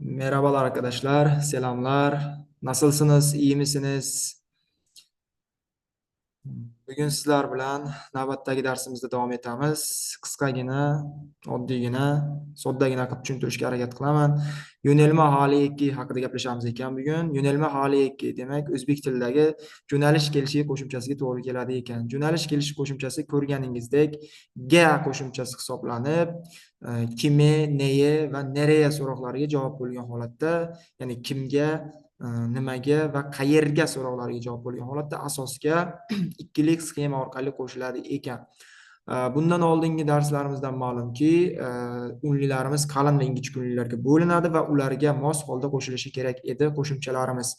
Merhabalar arkadaşlar, selamlar. Nasılsınız, iyi misiniz? Bugun sizlar bilan navbatdagi darsimizda davom etamiz. Qisqagina, oddiygina, soddagina qilib tushuntirishga harakat qilaman. Yo'nalma hali 2 haqida gaplashamiz ekan bugun. Yo'nalma hali 2 demak, o'zbek tilidagi jo'nalish kelishi qo'shimchasiga to'g'ri keladi ekan. Jo'nalish kelishi qo'shimchasi ko'rganingizdek ga qo'shimchasi hisoblanib, kimi, neye va nereye so'roqlariga javob bo'lgan holatda, ya'ni kimga, nimaga va qayerga so'roqlariga javob bo'lgan holatda asosga ikkilik sxema orqali qo'shiladi ekan. Bundan oldingi darslarimizdan ma'lumki, unlilarimiz qalin va ingichka unlilarga bo'linadi va ularga mos holda qo'shilishi kerak edi qo'shimchalarimiz.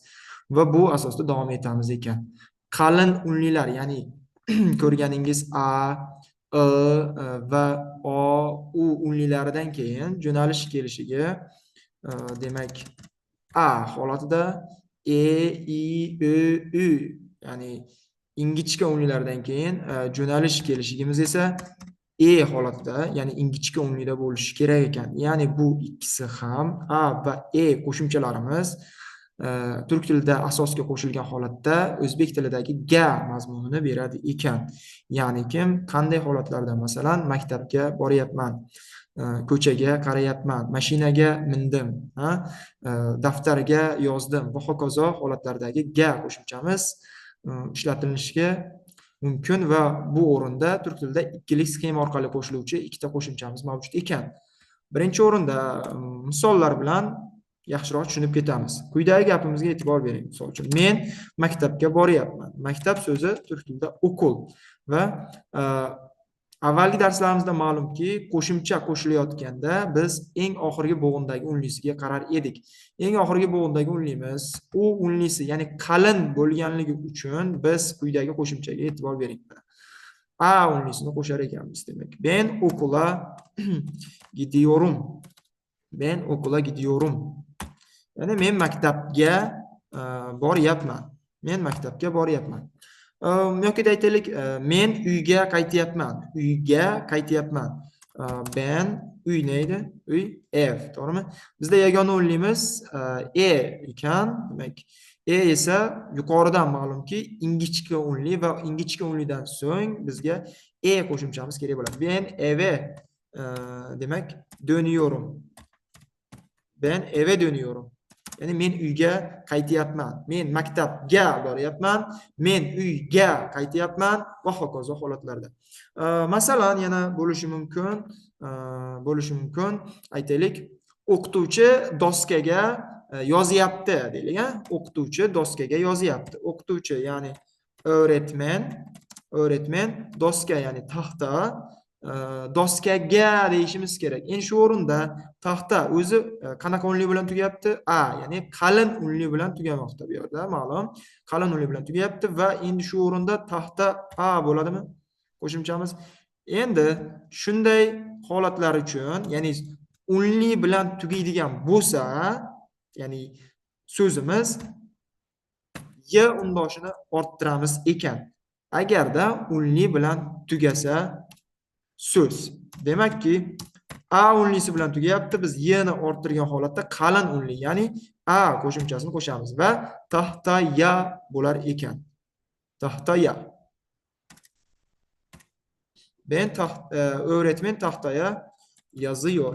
Va bu asosda davom etamiz ekan. Qalin unlilar, ya'ni ko'rganingiz a, I va o, u unlilaridan keyin jo'nalish kelishiga, demak a holatida i, ö, ü, ya'ni ingichka unlilardan keyin jo'nalish kelishigimiz esa holatida, ya'ni ingichka unlida bo'lishi kerak ekan. Ya'ni bu ikkisi ham a va qo'shimchalarimiz turk tilida asosga qo'shilgan holatda o'zbek tilidagi ga mazmunini beradi ekan. Ya'ni qanday holatlarda, masalan, maktabga boryapman, ko'chaga qarayapman, mashinaga mindim, daftarga yozdim va hokazo holatlardagi ga qo'shimchamiz ishlatilishiga mumkin va bu o'rinda turk tilida ikkilik sxema orqali qo'shiluvchi ikkita qo'shimchamiz mavjud ekan. Birinchi o'rinda misollar bilan yaxshiroq tushunib ketamiz. Quyidagi gapimizga e'tibor bering. Misol uchun, men maktabga boryapman. Maktab so'zi turk tilida o'qul va avvalgi darslarimizda ma'lumki, qo'shimcha qo'shilayotganda biz eng oxirgi bo'g'indagi unlisiga qarar edik. Eng oxirgi bo'g'indagi unlimiz u unlisi, ya'ni qalin bo'lganligi uchun biz quyidagi qo'shimchaga e'tibor bering. A unlisini qo'shar ekanmiz, demak. Ben okula gidiyorum. Ben okula gidiyorum. Ya'ni men maktabga boryapman. Men maktabga boryapman. Yoki aytaylik, men uyga qaytyapman. Uyga qaytyapman. Ben uy neydi? Uy ev, to'g'rimi? Bizda yagona unlimiz ekan. Demak, esa yuqoridan ma'lumki ingichka unli va ingichka unlidan so'ng bizga qo'shimchamiz kerak bo'ladi. Ben eve demak dönüyorum. Ben eve dönüyorum. Ya'ni men uyga qaytyapman. Men maktabga boryapman. Men uyga qaytyapman va hokazo holatlarda. Masalan, yana bo'lishi mumkin. Aytaylik, o'qituvchi doskaga yozyapti deylik, o'qituvchi doskaga yozyapti. O'qituvchi, ya'ni öğretmen, doska ya'ni taxta, doskaga deyishimiz kerak. Endi shu o'rinda taxta o'zi qanaqa unli bilan tugayapti? A, ya'ni qalin unli bilan tugamoqda bu yerda, ma'lum. Qalin unli bilan tugayapti va endi shu o'rinda taxta a bo'ladimi? Qo'shimchamiz. Endi shunday holatlar uchun, ya'ni unli bilan tugaydigan bo'lsa, ya'ni so'zimiz y undoshini orttiramiz ekan. Agarda unli bilan tugasa so'z. Demakki, a unlisi bilan tugayapti, biz y ni orttirgan holatda qalin unli, ya'ni a qo'shimchasini qo'shamiz va taxtaya bo'lar ekan. Taxtaya. Öğretmen taxtaya yazıyor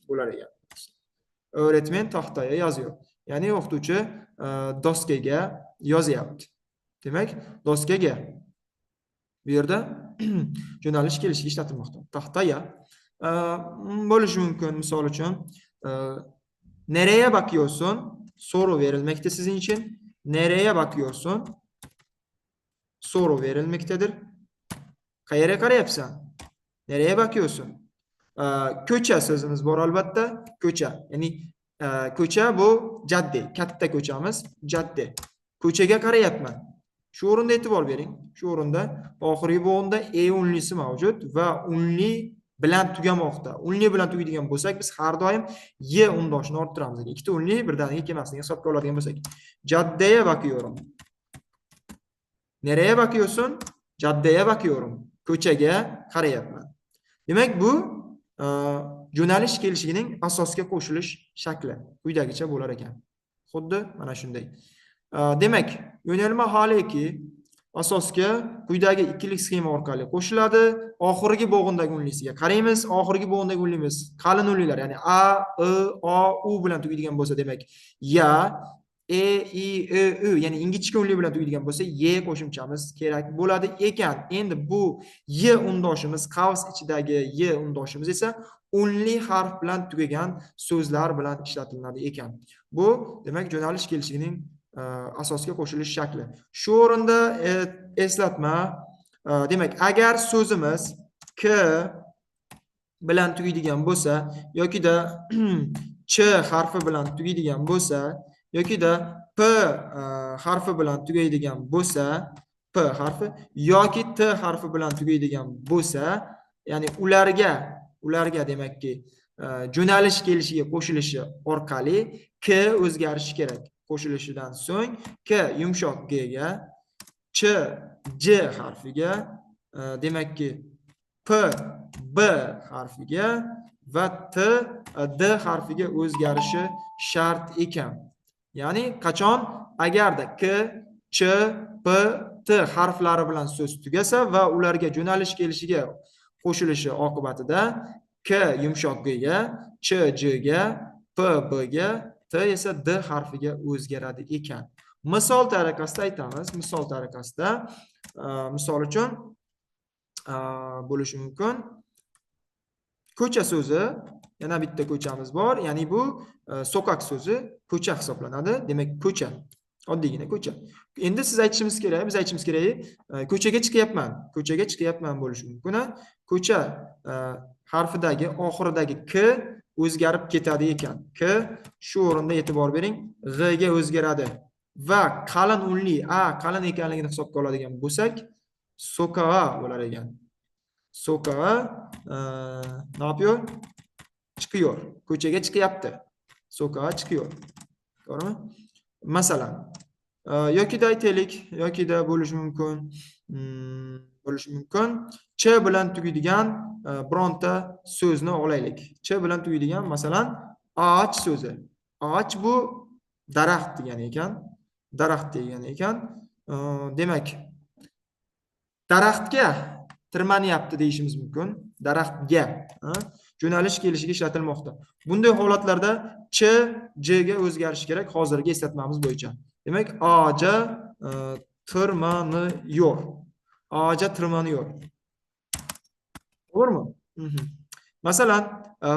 bo'lar ekan. Öğretmen taxtaya yazıyor. Ya'ni o'qituvchi doskaga yozyapti. Demak, doskaga bu yerda jo'nalish kelishiga ishlatilmoqda. Taxtaya bo'lishi mumkin. Misol uchun, nereye bakıyorsun? Soru verilmekte sizin için. Nereye bakıyorsun? Soru verilmektedir. Qayerga qarayapsan? Nereye bakıyorsun? Ko'cha sözümüz bor albatta. Ko'cha. Ya'ni ko'cha bu cadde. Katta ko'chamiz cadde. Ko'chaga qarayapman. Shu o'rinda e'tibor bering. Shu o'rinda oxirgi bo'g'inda unlisi mavjud va unli bilan tugamoqda. Unli bilan tugaydigan bo'lsak, biz har doim y undoshini orttiramiz. Ikkita unli birdaniga kelmasligini hisobga oladigan bo'lsak. Caddeye bakıyorum. Nereye bakıyorsun? Caddeye bakıyorum. Ko'chaga qarayapman. Demak, bu Yo'nalish kelishining asosga qo'shilish shakli quyidagicha bo'lar ekan. Xuddi mana shunday. Demak, yo'nalma hali 2 asosga quyidagi ikkilik sxema orqali qo'shiladi. Oxirgi bo'g'indagi unlisiga qaraymiz. Oxirgi bo'g'indagi unlimiz qalin unlilar, ya'ni a, i, o, u bilan tugaydigan bo'lsa, demak ya, e, i, u, ya'ni ingichka unli bilan tugaydigan bo'lsa, y qo'shimchamiz kerak bo'ladi ekan. Endi bu y undoshimiz, qavs ichidagi y undoshimiz esa unli harf bilan tugagan so'zlar bilan ishlatiladi ekan. Bu demak yo'nalish kelishining asosga qo'shilish shakli. Shu o'rinda eslatma, demak agar so'zimiz k bilan tugaydigan bo'lsa yoki-da ch harfi bilan tugaydigan bo'lsa yoki-da p harfi bilan tugaydigan bo'lsa, p harfi yoki t harfi bilan tugaydigan bo'lsa, ya'ni ularga demakki yo'nalish kelishiga qo'shilishi orqali k o'zgarishi kerak. Qo'shilishidan so'ng k yumshoq g ga, ch j harfiga, demakki p b harfiga va t d harfiga o'zgarishi shart ekan. Ya'ni qachon agarda k, ch, p, t harflari bilan so'z tugasa va ularga yo'nalish kelishiga qo'shilishi oqibatida k yumshoq g ga, ch j ga, p b ga, t esa d harfiga o'zgaradi ekan. Misol tariqasida aytamiz. Misol tariqasida misol uchun bo'lishi mumkin. Ko'cha so'zi, yana bitta ko'chamiz bor. Ya'ni bu sokak so'zi ko'cha hisoblanadi. Demak, ko'cha. Oddiygina ko'cha. Endi biz aytishimiz kerak, ko'chaga chiqyapman. Ko'chaga chiqyapman bo'lishi mumkin. Ko'cha harfidagi oxiridagi k o'zgarib ketadi ekan. K shu o'rinda e'tibor bering, g ga o'zgaradi. Va qalin unli a qalin ekanligini hisobga oladigan bo'lsak, sokağa bo'lar ekan. Sokağa ne yapıyor? Çıkıyor. Ko'chaga chiqyapti. Sokağa çıkıyor. To'g'rimi? Masalan, yoki-da aytaylik, yoki-da bo'lishi mumkin. Ch bilan tugaydigan bironta so'zni olaylik. Ch bilan tugaydigan, masalan, ağaç so'zi. Ağaç bu daraxt degani ekan. Daraxt degani ekan. Demak, daraxtga tirmanyapti deyishimiz mumkin. Daraxtga yo'nalish kelishiga ishlatilmoqda. Bunday holatlarda ch, j ga o'zgarishi kerak hozirgi eslatmamiz bo'yicha. Demak, ağaca tırmanıyor. Ağaca tırmanıyor. To'g'rimi? Masalan,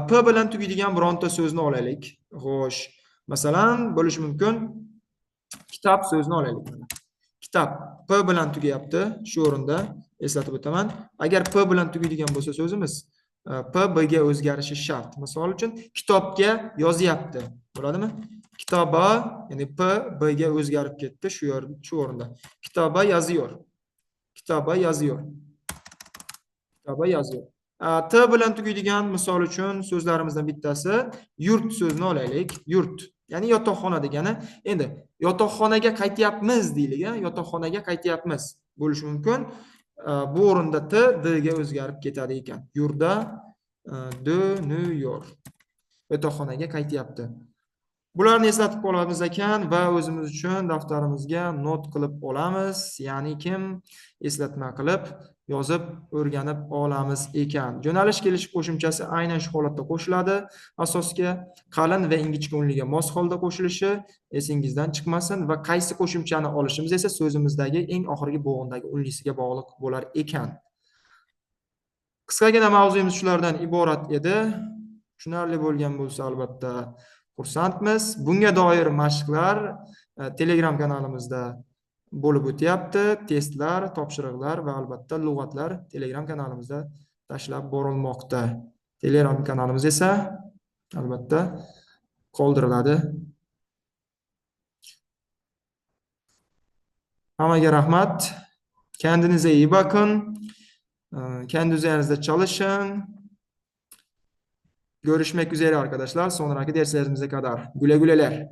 p bilan tugaydigan bironta so'zni olaylik. Xo'sh, masalan, bo'lishi mumkin kitob so'zini olaylik. Kitob p bilan tugayapti. Shu o'rinda eslatib o'taman. Agar p bilan tugaydigan bo'lsa so'zimiz, p b ga o'zgarishi shart. Misol uchun kitobga yozyapti. Bo'ladimi? Kitoba, ya'ni p b ga o'zgarib ketdi shu o'rinda. Kitoba yazıyor. Kitoba yazıyor. Kitoba yazıyor. T bilan tugaydigan misol uchun so'zlarimizdan bittasi yurt so'zini olaylik. Yurt, ya'ni yotoqxona degani. Endi yotoqxonaga qaytyapmiz deylik, yotoqxonaga qaytyapmiz bo'lishi mumkin. Bu o'rinda t d ga o'zgarib ketadi ekan. Yurda dönüyor. Yotoqxonaga qaytyapti. Bularni eslatib qolamiz ekan va o'zimiz uchun daftarimizga not qilib olamiz. Ya'ni kim eslatma qilib yozib o'rganib olamiz ekan. Yo'nalish kelish qo'shimchasi aynan shu holatda qo'shiladi. Asosga qalin va ingichka unliga mos holda qo'shilishi esingizdan chiqmasin va qaysi qo'shimchani olishimiz esa so'zimizdagi eng oxirgi bo'g'indagi unlisiga bog'liq bo'lar ekan. Qisqagina mavzuyimiz shulardan iborat edi. Tushunarli bo'lgan bo'lsa albatta xursandmiz. Bunga doir mashqlar Telegram kanalimizda bo'lib o'tyapti. Testlar, topshiriqlar va albatta lug'atlar Telegram kanalimizda tashlab borilmoqda. Telegram kanalimiz esa albatta qoldiriladi. Hammaga rahmat. Kendinize iyi bakın. Kendi üzerinizde çalışın. Görüşmek üzere arkadaşlar. Sonraki derslerimize kadar. Güle güleler.